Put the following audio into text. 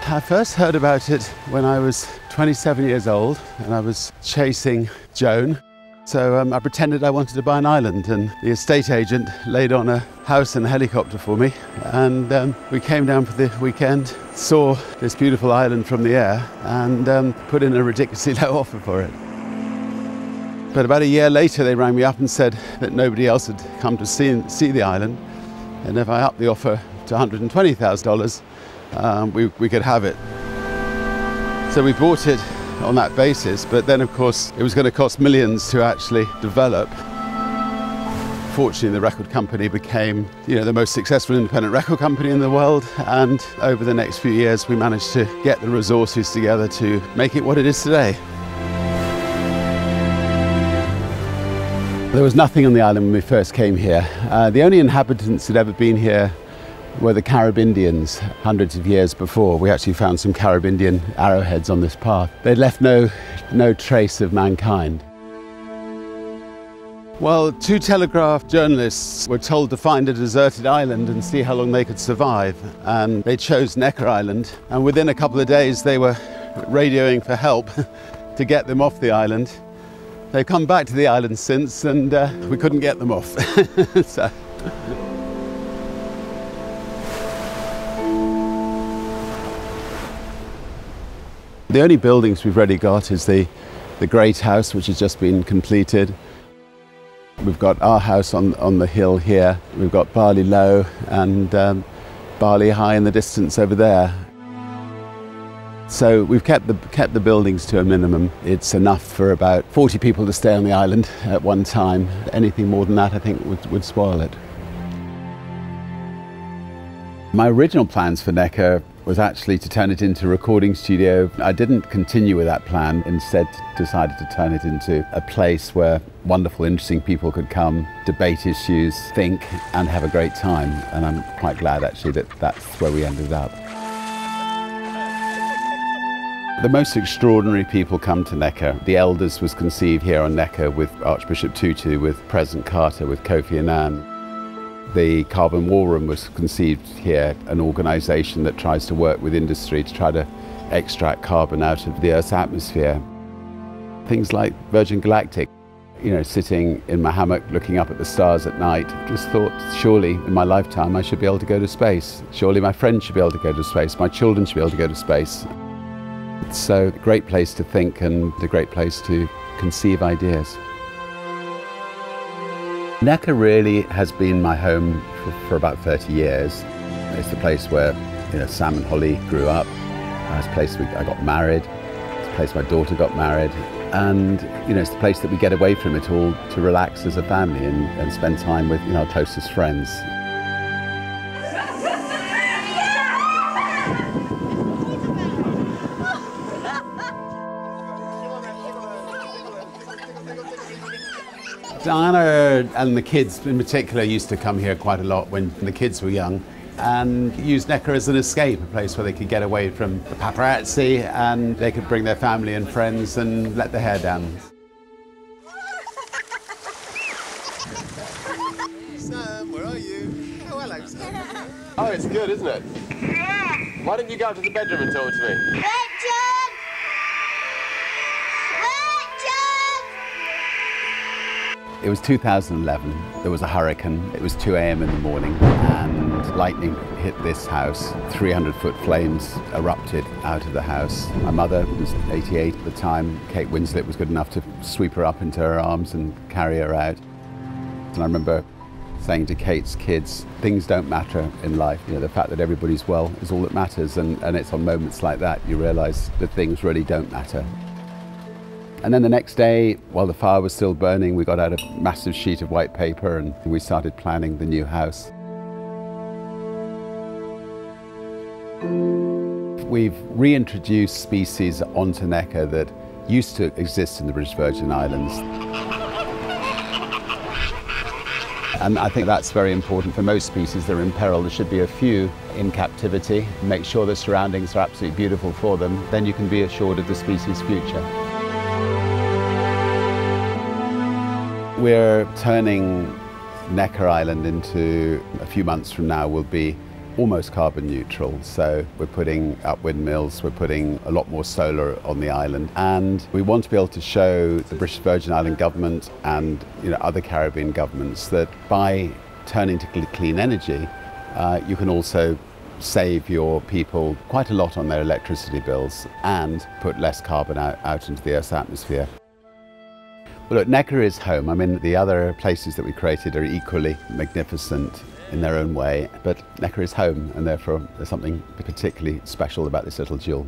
I first heard about it when I was 27 years old and I was chasing Joan. So I pretended I wanted to buy an island, and the estate agent laid on a house and a helicopter for me, and we came down for the weekend, saw this beautiful island from the air, and put in a ridiculously low offer for it. But about a year later they rang me up and said that nobody else had come to see the island, and if I upped the offer to $120,000 we could have it. So we bought it on that basis, but then of course it was going to cost millions to actually develop. Fortunately, the record company became, the most successful independent record company in the world, and over the next few years we managed to get the resources together to make it what it is today. There was nothing on the island when we first came here. The only inhabitants that had ever been here were the Caribbeans hundreds of years before. We actually found some Caribbean arrowheads on this path. They'd left no trace of mankind. Well, two Telegraph journalists were told to find a deserted island and see how long they could survive, and they chose Necker Island, and within a couple of days they were radioing for help to get them off the island. They've come back to the island since, and we couldn't get them off. So. The only buildings we've really got is the Great House, which has just been completed. We've got our house on the hill here. We've got Barley Low and Barley High in the distance over there. So we've kept the buildings to a minimum. It's enough for about 40 people to stay on the island at one time. Anything more than that, I think, would spoil it. My original plans for Necker was actually to turn it into a recording studio. I didn't continue with that plan, instead decided to turn it into a place where wonderful, interesting people could come, debate issues, think, and have a great time. And I'm quite glad actually that that's where we ended up. The most extraordinary people come to Necker. The Elders was conceived here on Necker with Archbishop Tutu, with President Carter, with Kofi Annan. The Carbon War Room was conceived here, an organisation that tries to work with industry to try to extract carbon out of the Earth's atmosphere. Things like Virgin Galactic, sitting in my hammock looking up at the stars at night, just thought, surely in my lifetime I should be able to go to space. Surely my friends should be able to go to space, my children should be able to go to space. It's a great place to think and a great place to conceive ideas. Necker really has been my home for about 30 years. It's the place where Sam and Holly grew up. It's the place I got married. It's the place my daughter got married. And it's the place that we get away from it all to relax as a family and spend time with our closest friends. Diana and the kids in particular used to come here quite a lot when the kids were young, and used Necker as an escape, a place where they could get away from the paparazzi and they could bring their family and friends and let their hair down. Sam, where are you? Oh, hello, Sam. Oh, it's good, isn't it? Yeah. Why don't you go up to the bedroom and talk to me? Richard! It was 2011, there was a hurricane, it was 2 a.m. in the morning, and lightning hit this house. 300-foot flames erupted out of the house. My mother was 88 at the time. Kate Winslet was good enough to sweep her up into her arms and carry her out. And I remember saying to Kate's kids, things don't matter in life. The fact that everybody's well is all that matters, and it's on moments like that you realise that things really don't matter. And then the next day, while the fire was still burning, we got out a massive sheet of white paper and we started planning the new house. We've reintroduced species onto Necker that used to exist in the British Virgin Islands. And I think that's very important for most species that are in peril. There should be a few in captivity. Make sure the surroundings are absolutely beautiful for them. Then you can be assured of the species' future. We're turning Necker Island into, a few months from now, will be almost carbon neutral. So we're putting up windmills, we're putting a lot more solar on the island, and we want to be able to show the British Virgin Island government and other Caribbean governments that by turning to clean energy, you can also save your people quite a lot on their electricity bills and put less carbon out into the Earth's atmosphere. Well, look, Necker is home. I mean, the other places that we created are equally magnificent in their own way, but Necker is home, and therefore there's something particularly special about this little jewel.